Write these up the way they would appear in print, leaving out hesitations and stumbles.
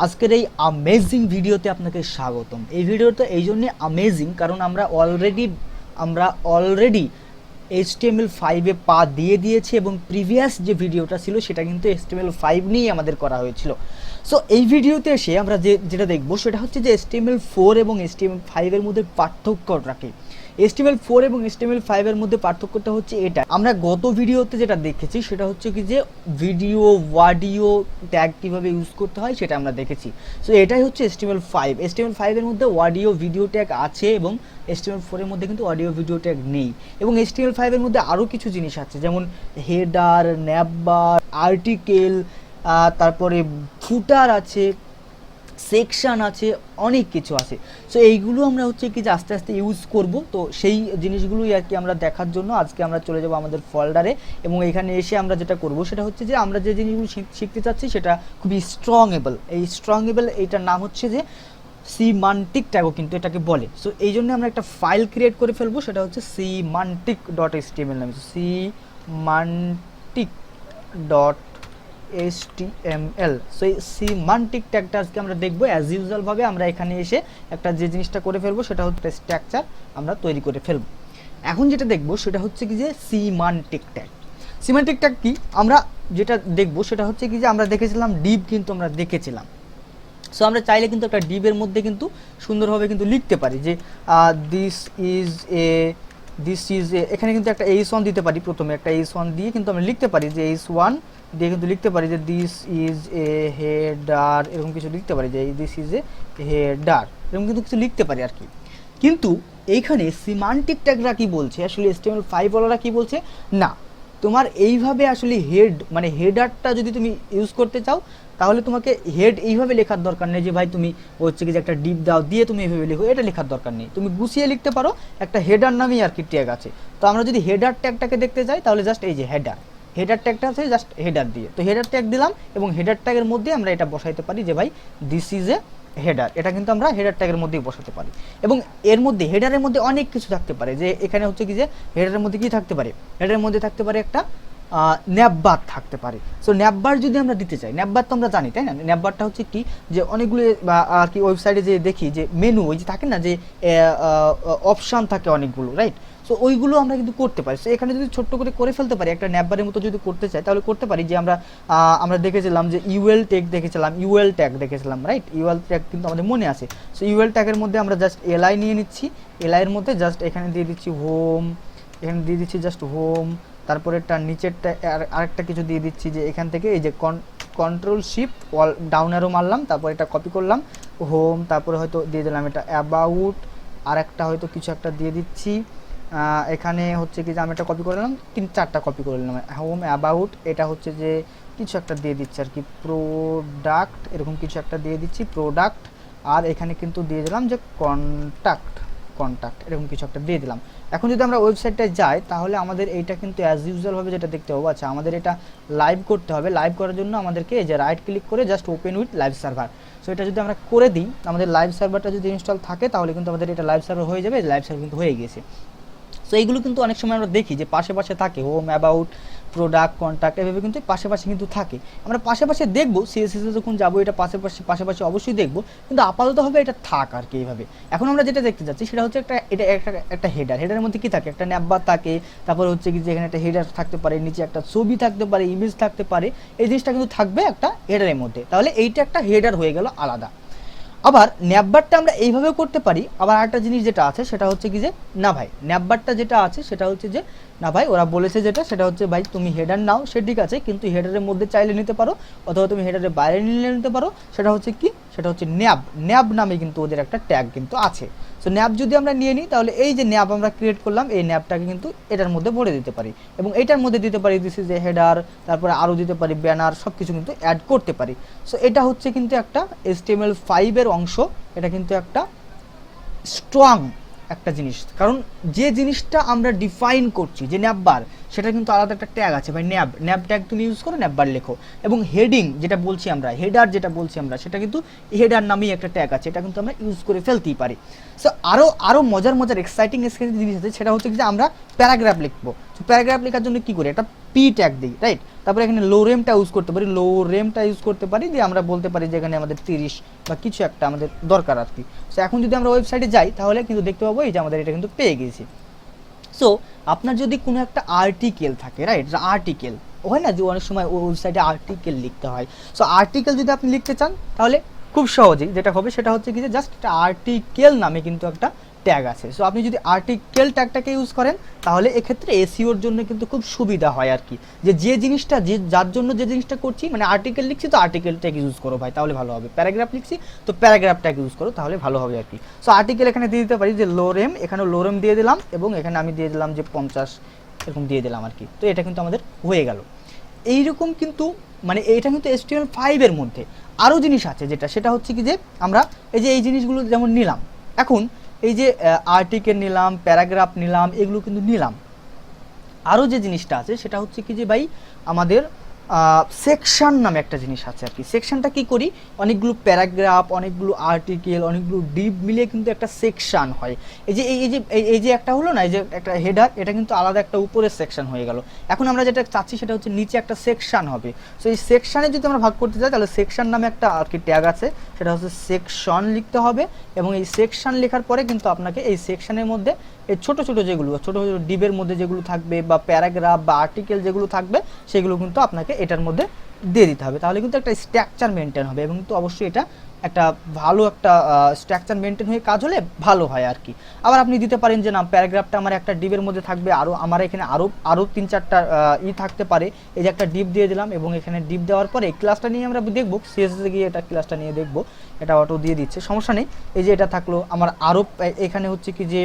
আজকের এই অ্যামেজিং ভিডিওতে আপনাকে স্বাগতম। এই ভিডিওটা এই জন্যে অ্যামেজিং কারণ আমরা অলরেডি HTML5 এ পা দিয়ে দিয়েছি এবং প্রিভিয়াস যে ভিডিওটা ছিল সেটা কিন্তু HTML5 নিয়েই আমাদের করা হয়েছিল। সো এই ভিডিওতে এসে আমরা যেটা দেখব সেটা হচ্ছে যে HTML4 এবং HTML5 এর মধ্যে পার্থক্যটা কি। HTML4 এবং HTML5 এর মধ্যে পার্থক্যটা হচ্ছে এটা, আমরা গত ভিডিওতে যেটা দেখেছি সেটা হচ্ছে কি যে ভিডিও অডিও ট্যাগ কীভাবে ইউজ করতে হয় সেটা আমরা দেখেছি। সো এটাই হচ্ছে HTML5 এর মধ্যে অডিও ভিডিও ট্যাগ আছে এবং HTML4 এর মধ্যে কিন্তু অডিও ভিডিও ট্যাগ নেই। এবং HTML5 এর মধ্যে আরও কিছু জিনিস আছে, যেমন হেডার, ন্যাববার, আর্টিকেল, তারপরে ফুটার আছে, সেকশন আছে, অনেক কিছু আছে। সো এইগুলো আমরা হচ্ছে কি যে আস্তে আস্তে ইউজ করব। তো সেই জিনিসগুলোই আর কি আমরা দেখার জন্য আজকে আমরা চলে যাব আমাদের ফোল্ডারে এবং এখানে এসে আমরা যেটা করব সেটা হচ্ছে যে আমরা যে জিনিসগুলো শিখতে চাচ্ছি সেটা খুবই স্ট্রংয়েবল। এই স্ট্রংয়েবল এইটার নাম হচ্ছে যে সিমান্টিক ট্যাগও কিন্তু এটাকে বলে। সো এই জন্য আমরা একটা ফাইল ক্রিয়েট করে ফেলবো, সেটা হচ্ছে semantic.html নামে, semantic.html। সো এই সিমান্টিক ট্যাগটা আজকে আমরা দেখবো। অ্যাজ ইউজুয়াল ভাবে আমরা এখানে এসে একটা যে জিনিসটা করে ফেলবো সেটা হচ্ছে স্ট্রাকচার আমরা তৈরি করে ফেলবো। এখন যেটা দেখবো সেটা হচ্ছে কি যে সিমান্টিক ট্যাগ। সিমান্টিক ট্যাগ কি আমরা যেটা দেখবো সেটা হচ্ছে কি যে আমরা দেখেছিলাম ডিভ, কিন্তু আমরা দেখেছিলাম। সো আমরা চাইলে কিন্তু একটা ডিভের মধ্যে কিন্তু সুন্দরভাবে কিন্তু লিখতে পারি যে দিস ইজ এ এখানে কিন্তু একটা h1 দিতে পারি, প্রথমে একটা h1 দিয়ে কিন্তু আমরা লিখতে পারি যে h1 দিয়ে কিন্তু লিখতে পারি যে দিস ইজ এ হেডার, এরকম কিছু লিখতে পারি যে দিস ইজ এ হেডার, এরকম কিন্তু কিছু লিখতে পারি আর কি। কিন্তু এইখানে সিমান্টিক ট্যাগরা কি বলছে, আসলে HTML5 ওয়ালারা কি বলছে, না তোমার এইভাবে আসলে মানে হেডারটা যদি তুমি ইউজ করতে চাও তাহলে তোমাকে হেড এইভাবে লেখার দরকার নেই যে ভাই তুমি হচ্ছে কি যে একটা ডিপ দাও দিয়ে তুমি এইভাবে লিখো, এটা লেখার দরকার নেই। তুমি গুছিয়ে লিখতে পারো, একটা হেডার নামেই আর কি ট্যাগ আছে। তো আমরা যদি হেডার ট্যাগটাকে দেখতে যাই তাহলে জাস্ট এই যে হেডার ট্যাগটা আছে, জাস্ট হেডার দিয়ে, তো হেডার ট্যাগ দিলাম এবং হেডার ট্যাগের মধ্যে আমরা এটা বসাইতে পারি যে ভাই দিস ইজ এ হেডার, এটা কিন্তু আমরা হেডার ট্যাগের মধ্যেই বসাতে পারি। এবং এর মধ্যে হেডারের মধ্যে অনেক কিছু থাকতে পারে, যে এখানে হচ্ছে কি যে হেডারের মধ্যে কি থাকতে পারে, হেডারের মধ্যে থাকতে পারে একটা ন্যাববার থাকতে পারে। সো ন্যাববার যদি আমরা দিতে চাই, ন্যাববার তো আমরা জানি তাই না, ন্যাববারটা হচ্ছে কি যে অনেকগুলো আর কি ওয়েবসাইটে যে দেখি যে মেনু ওই যে থাকে না, যে অপশান থাকে অনেকগুলো, রাইট। সো ওইগুলো আমরা কিন্তু করতে পারি। সো এখানে যদি ছোট্ট করে ফেলতে পারি একটা ন্যাববারের মতো যদি করতে চাই তাহলে করতে পারি যে আমরা দেখেছিলাম যে ইউএল ট্যাগ দেখেছিলাম, রাইট। ইউএল ট্যাগ কিন্তু আমাদের মনে আছে। সো ইউএল ট্যাগের মধ্যে আমরা জাস্ট এলআই নিয়ে নিচ্ছি, এলআইয়ের মধ্যে জাস্ট এখানে দিয়ে দিচ্ছি হোম, এখানে দিয়ে দিচ্ছি জাস্ট হোম, তারপরে একটা নিচেরটা আরেকটা কিছু দিয়ে দিচ্ছি যে এখান থেকে এই যে control shift all down arrow মারলাম, তারপর এটা কপি করলাম হোম, তারপরে হয়তো দিয়ে দিলাম এটা অ্যাবাউট, আর একটা হয়তো কিছু একটা দিয়ে দিচ্ছি এখানে হচ্ছে কি যে আমি এটা কপি করে নিলাম, 3-4টা কপি করে নিলাম হোম অ্যাবাউট, এটা হচ্ছে যে কিছু একটা দিয়ে দিচ্ছি আর কি প্রোডাক্ট, এরকম কিছু একটা দিয়ে দিচ্ছি প্রোডাক্ট, আর এখানে কিন্তু দিয়ে দিলাম যে কন্ট্যাক্ট এরকম কিছু একটা দিয়ে দিলাম। এখন যদি আমরা ওয়েবসাইটটায় যাই তাহলে আমাদের এইটা কিন্তু অ্যাজ ইউজুয়ালভাবে যেটা দেখতে হবে, আচ্ছা আমাদের এটা লাইভ করতে হবে। লাইভ করার জন্য আমাদেরকে এই যে রাইট ক্লিক করে just open with live server, so এটা যদি আমরা করে দিই, আমাদের লাইভ সার্ভারটা যদি ইনস্টল থাকে তাহলে কিন্তু আমাদের এটা লাইভ সার্ভার হয়ে যাবে। লাইভ সার্ভার কিন্তু হয়ে গেছে। সো এইগুলো কিন্তু অনেক সময় আমরা দেখি যে পাশে থাকে হোম, অ্যাবাউট, প্রোডাক্ট, কন্ট্যাক্ট, এভাবে কিন্তু পাশে কিন্তু থাকে। আমরা পাশে দেখবো সিএসএসে যখন যাবো এটা পাশাপাশি অবশ্যই দেখবো, কিন্তু আপাতত হবে এটা থাক আর কি এইভাবে। এখন আমরা যেটা দেখতে যাচ্ছি সেটা হচ্ছে একটা হেডারের মধ্যে কি থাকে, একটা ন্যাববার থাকে, তারপর হচ্ছে কি যে এখানে একটা হেডার থাকতে পারে, নিচে একটা ছবি থাকতে পারে, ইমেজ থাকতে পারে, এই জিনিসটা কিন্তু থাকবে একটা হেডারের মধ্যে। তাহলে এইটা একটা হেডার হয়ে গেল আলাদা। আবার ন্যাববারটা আমরা এইভাবেও করতে পারি। আবার আরেকটা জিনিস যেটা আছে সেটা হচ্ছে কি যে না ভাই ন্যাববারটা যেটা আছে সেটা হচ্ছে যে না ভাই ওরা বলেছে সেটা হচ্ছে ভাই তুমি হেডার নাও, সে ঠিক আছে, কিন্তু হেডারের মধ্যে চাইলে নিতে পারো অথবা তুমি হেডারের বাইরে নিতে পারো। সেটা হচ্ছে কি, সেটা হচ্ছে ন্যাব নামে কিন্তু ওদের একটা ট্যাগ কিন্তু আছে। সো ন্যাব যদি আমরা নিয়ে নিই তাহলে এই যে ন্যাব আমরা ক্রিয়েট করলাম, এই ন্যাবটাকে কিন্তু এটার মধ্যে ভরে দিতে পারি এবং এটার মধ্যে দিতে পারি দিস ইজ এ হেডার, তারপরে আরও দিতে পারি ব্যানার, সব কিছু কিন্তু অ্যাড করতে পারি। সো এটা হচ্ছে কিন্তু একটা HTML5 এর অংশ, এটা কিন্তু একটা স্ট্রং একটা জিনিস, কারণ যে জিনিসটা আমরা ডিফাইন করছি যে ন্যাববার, সেটা কিন্তু আলাদা একটা ট্যাগ আছে ভাই, ন্যাব ট্যাগ তুমি ইউজ করো, ন্যাববার লেখো। এবং হেডিং যেটা বলছি আমরা, হেডার যেটা বলছি আমরা, সেটা কিন্তু হেডার নামেই একটা ট্যাগ আছে, এটা কিন্তু আমরা ইউজ করে ফেলতেই পারি। সো আরও মজার এক্সাইটিং জিনিস আছে, সেটা হচ্ছে যে আমরা প্যারাগ্রাফ লিখবো। তো প্যারাগ্রাফ লেখার জন্য কী করি, একটা পি ট্যাগ দিই, রাইট। তারপরে এখানে লোরেমটা ইউজ করতে পারি, লোরেমটা ইউজ করতে পারি, দিয়ে আমরা বলতে পারি যে এখানে আমাদের 30 বা কিছু একটা আমাদের দরকার আর কি। সো এখন যদি আমরা ওয়েবসাইটে যাই তাহলে কিন্তু দেখতে পাবো এই যে আমাদের এটা কিন্তু পেয়ে গেছি। সো আপনার যদি কোনো একটা আর্টিকেল থাকে, রাইট, আর্টিকেল হয় না যে অনেক সময় ওয়েবসাইটে আর্টিকেল লিখতে হয়। সো আর্টিকেল যদি আপনি লিখতে চান তাহলে খুব সহজেই যেটা হবে সেটা হচ্ছে কি যে জাস্ট একটা আর্টিকেল নামে কিন্তু একটা ট্যাগ আছে। সো আপনি যদি আর্টিকেল ট্যাগটাকে ইউজ করেন তাহলে এক্ষেত্রে এসইওর জন্য কিন্তু খুব সুবিধা হয় আর কি, যে জিনিসটা যার জন্য যে জিনিসটা করছি, মানে আর্টিকেল লিখছি তো আর্টিকেল ট্যাগ ইউজ করো ভাই তাহলে ভালো হবে, প্যারাগ্রাফ লিখছি তো প্যারাগ্রাফ ট্যাগ ইউজ করো তাহলে ভালো হবে আর কি। সো আর্টিকেল এখানে দিয়ে দিতে পারি যে লোরেম, এখানে লোরেম দিয়ে দিলাম এবং এখানে আমি দিয়ে দিলাম যে 50 এরকম দিয়ে দিলাম আর কি। তো এটা কিন্তু আমাদের হয়ে গেল। এইরকম কিন্তু মানে এটা কিন্তু HTML5 এর মধ্যে আরও জিনিস আছে যেটা সেটা হচ্ছে কি যে আমরা এই জিনিসগুলো যেমন নিলাম, এখন এই যে আর্টিকেল নিলাম, প্যারাগ্রাফ নিলাম, এগুলো কিন্তু নিলাম। আরও যে জিনিসটা আছে সেটা হচ্ছে কি যে ভাই আমাদের সেকশন নামে একটা জিনিস আছে আর কি। সেকশনটা কি করি, অনেকগুলো প্যারাগ্রাফ, অনেকগুলো আর্টিকেল, অনেকগুলো ডিপ মিলিয়ে কিন্তু একটা সেকশন হয়। এই যে একটা হলো না, এই যে একটা হেডার, এটা কিন্তু আলাদা একটা উপরের সেকশন হয়ে গেল। এখন আমরা যেটা চাচ্ছি সেটা হচ্ছে নিচে একটা সেকশন হবে। সো এই সেকশনে যদি আমরা ভাগ করতে চাই তাহলে সেকশন নামে একটা আর কি ট্যাগ আছে, সেটা হচ্ছে সেকশন লিখতে হবে এবং এই সেকশন লেখার পরে কিন্তু আপনাকে এই সেকশনের মধ্যে এই ছোটো ছোটো যেগুলো ছোটো ছোটো ডিবের মধ্যে যেগুলো থাকবে বা প্যারাগ্রাফ বা আর্টিকেল যেগুলো থাকবে সেগুলো কিন্তু আপনাকে এটার মধ্যে দিয়ে দিতে হবে, তাহলে কিন্তু একটা স্ট্রাকচার মেনটেন হবে এবং কিন্তু অবশ্যই এটা একটা ভালো একটা স্ট্রাকচার মেনটেন হয়ে কাজ হলে ভালো হয় আর কি। আবার আপনি দিতে পারেন যে না প্যারাগ্রাফটা আমার একটা ডিবের মধ্যে থাকবে, আরও আমার এখানে আরও 3-4টা থাকতে পারে, এই যে একটা ডিপ দিয়ে দিলাম এবং এখানে ডিপ দেওয়ার পরে ক্লাসটা নিয়ে আমরা দেখবো, সিএসএসে গিয়ে এটা ক্লাসটা নিয়ে দেখবো, এটা অটো দিয়ে দিচ্ছে, সমস্যা নেই। এই যে এটা থাকলো আমার আরও এখানে হচ্ছে কি যে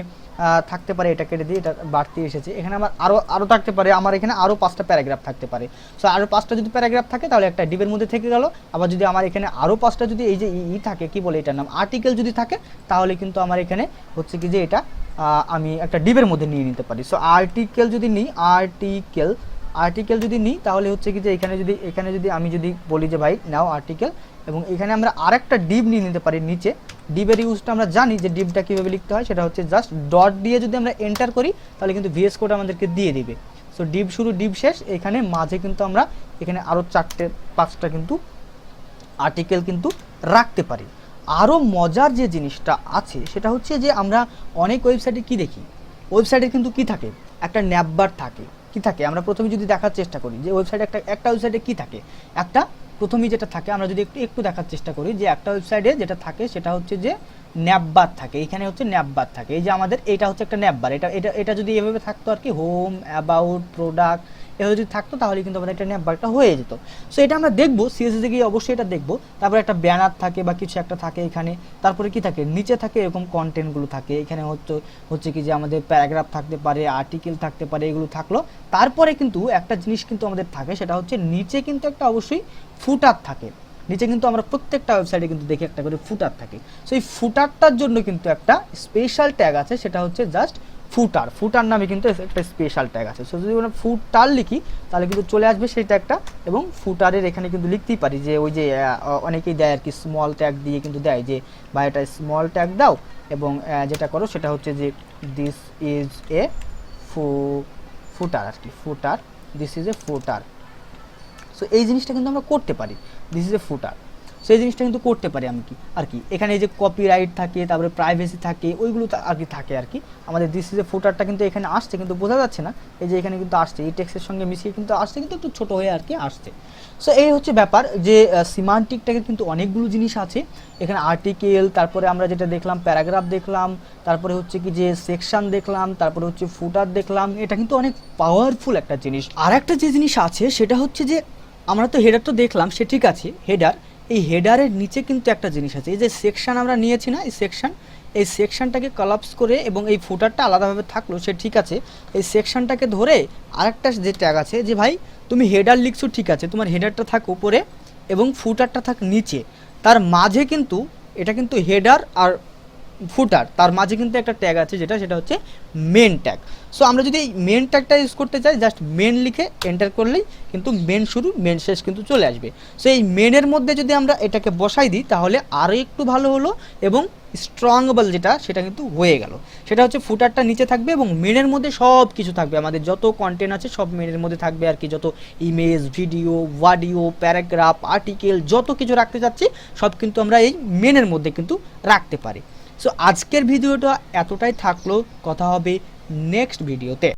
থাকতে পারে, এটা কেটে দিয়ে এটা বাড়তি এসেছে, এখানে আমার আরও থাকতে পারে, আমার এখানে আরও 5টা প্যারাগ্রাফ থাকতে পারে। সো আরও 5টা যদি প্যারাগ্রাফ থাকে তাহলে একটা ডিবের মধ্যে থেকে গেল। আবার যদি আমার এখানে আরও 5টা যদি এই যে থাকে, কি বলে এটার নাম, আর্টিকেল যদি থাকে তাহলে কিন্তু আমার এখানে হচ্ছে কি যে এটা আমি একটা ডিবের মধ্যে নিয়ে নিতে পারি। সো আর্টিকেল যদি নিই, আর্টিকেল যদি নিই তাহলে হচ্ছে কি যে এখানে যদি আমি যদি বলি যে ভাই নাও আর্টিকেল, এবং এখানে আমরা আরেকটা ডিব নিয়ে নিতে পারি নিচে। ডিবের ইউজটা আমরা জানি যে ডিবটা কীভাবে লিখতে হয়, সেটা হচ্ছে জাস্ট ডট দিয়ে যদি আমরা এন্টার করি তাহলে কিন্তু ভিএস কোড আমাদেরকে দিয়ে দিবে। সো ডিব শুরু ডিব শেষ, এখানে মাঝে কিন্তু আমরা এখানে আরও 4-5টা কিন্তু আর্টিকেল কিন্তু রাখতে পারি। আরও মজার যে জিনিসটা আছে সেটা হচ্ছে যে আমরা অনেক ওয়েবসাইটে কি দেখি, ওয়েবসাইটে কিন্তু কি থাকে, একটা ন্যাববার থাকে, কি থাকে আমরা প্রথমে যদি দেখার চেষ্টা করি যে ওয়েবসাইটে একটা ওয়েবসাইটে কি থাকে, একটা প্রথমেই যেটা থাকে আমরা যদি একটু দেখার চেষ্টা করি যে একটা ওয়েবসাইটে যেটা থাকে সেটা হচ্ছে যে ন্যাববার থাকে, এখানে হচ্ছে ন্যাববার থাকে। এই যে আমাদের এটা হচ্ছে একটা ন্যাববার, এটা যদি এভাবে থাকতো আর কি, হোম, অ্যাবাউট, প্রোডাক্ট এভাবে যদি থাকতো তাহলে কিন্তু আমাদের একটা ন্যাববারটা হয়ে যেত। সো এটা আমরা দেখবো, সিএসএসে গিয়ে অবশ্যই এটা দেখবো। তারপরে একটা ব্যানার থাকে বা কিছু একটা থাকে এখানে, তারপরে কি থাকে নিচে থাকে এরকম কন্টেন্টগুলো থাকে, এখানে হচ্ছে কি যে আমাদের প্যারাগ্রাফ থাকতে পারে, আর্টিকেল থাকতে পারে, এগুলো থাকলো। তারপরে কিন্তু একটা জিনিস কিন্তু আমাদের থাকে সেটা হচ্ছে নিচে কিন্তু একটা অবশ্যই ফুটার থাকে, নিচে কিন্তু আমরা প্রত্যেকটা ওয়েবসাইটে কিন্তু দেখি একটা করে ফুটার থাকে। সো এই ফুটারটার জন্য কিন্তু একটা স্পেশাল ট্যাগ আছে, সেটা হচ্ছে জাস্ট ফুটার নামে কিন্তু একটা স্পেশাল ট্যাগ আছে। সো যদি আমরা ফুটার লিখি তাহলে কিন্তু চলে আসবে সেই ট্যাগটা, এবং ফুটারের এখানে কিন্তু লিখতেই পারি যে ওই যে অনেকেই দেয় আর কি স্মল ট্যাগ দিয়ে কিন্তু দেয় যে বা এটা স্মল ট্যাগ দাও, এবং যেটা করো সেটা হচ্ছে যে দিস ইজ এ ফুটার আর কি, footer, this is a footer. So এই জিনিসটা কিন্তু আমরা করতে পারি, this is a footer. So এই জিনিসটা কিন্তু করতে পারি আমি আর কি এখানে এই যে কপিরাইট থাকে, তারপরে প্রাইভেসি থাকে, ওইগুলো আর কি থাকে আর কি। আমাদের দিস ইজ এ ফুটারটা কিন্তু এখানে আসছে কিন্তু বোঝা যাচ্ছে না, এই যে এখানে কিন্তু আসছে, এই টেক্সটের সঙ্গে মিশিয়ে কিন্তু আসছে, কিন্তু একটু ছোটো হয়ে আর কি আসছে। সো এই হচ্ছে ব্যাপার যে সিমান্টিক ট্যাগের কিন্তু অনেকগুলো জিনিস আছে এখানে, আর্টিকেল, তারপরে আমরা যেটা দেখলাম প্যারাগ্রাফ দেখলাম, তারপরে হচ্ছে কি যে সেকশন দেখলাম, তারপরে হচ্ছে ফুটার দেখলাম, এটা কিন্তু অনেক পাওয়ারফুল একটা জিনিস। আর একটা যে জিনিস আছে সেটা হচ্ছে যে আমরা তো হেডার তো দেখলাম, সে ঠিক আছে হেডার, এই হেডারের নিচে কিন্তু একটা জিনিস আছে, এই যে সেকশন আমরা নিয়েছি না, এই সেকশনটাকে কলাপস করে এবং এই ফুটারটা আলাদাভাবে থাকলো সে ঠিক আছে, এই সেকশনটাকে ধরে আরেকটা যে ট্যাগ আছে যে ভাই তুমি হেডার লিখছো ঠিক আছে, তোমার হেডারটা থাক উপরে এবং ফুটারটা থাক নিচে, তার মাঝে কিন্তু এটা কিন্তু হেডার আর ফুটার তার মাঝে কিন্তু একটা ট্যাগ আছে সেটা হচ্ছে মেন ট্যাগ। সো আমরা যদি এই মেন ট্যাগটা ইউজ করতে চাই জাস্ট মেন লিখে এন্টার করলেই কিন্তু মেন শুরু মেন শেষ কিন্তু চলে আসবে। সো এই মেনের মধ্যে যদি আমরা এটাকে বসাই দিই তাহলে আরও একটু ভালো হলো এবং স্ট্রংবল সেটা কিন্তু হয়ে গেল। সেটা হচ্ছে ফুটারটা নিচে থাকবে এবং মেনের মধ্যে সব কিছু থাকবে, আমাদের যত কন্টেন্ট আছে সব মেনের মধ্যে থাকবে আর কি, যত image, video, audio, paragraph, article যত কিছু রাখতে চাচ্ছি সব কিন্তু আমরা এই মেনের মধ্যে কিন্তু রাখতে পারি। সো আজকের ভিডিওটা এতটাই থাকলো, কথা হবে নেক্সট ভিডিওতে।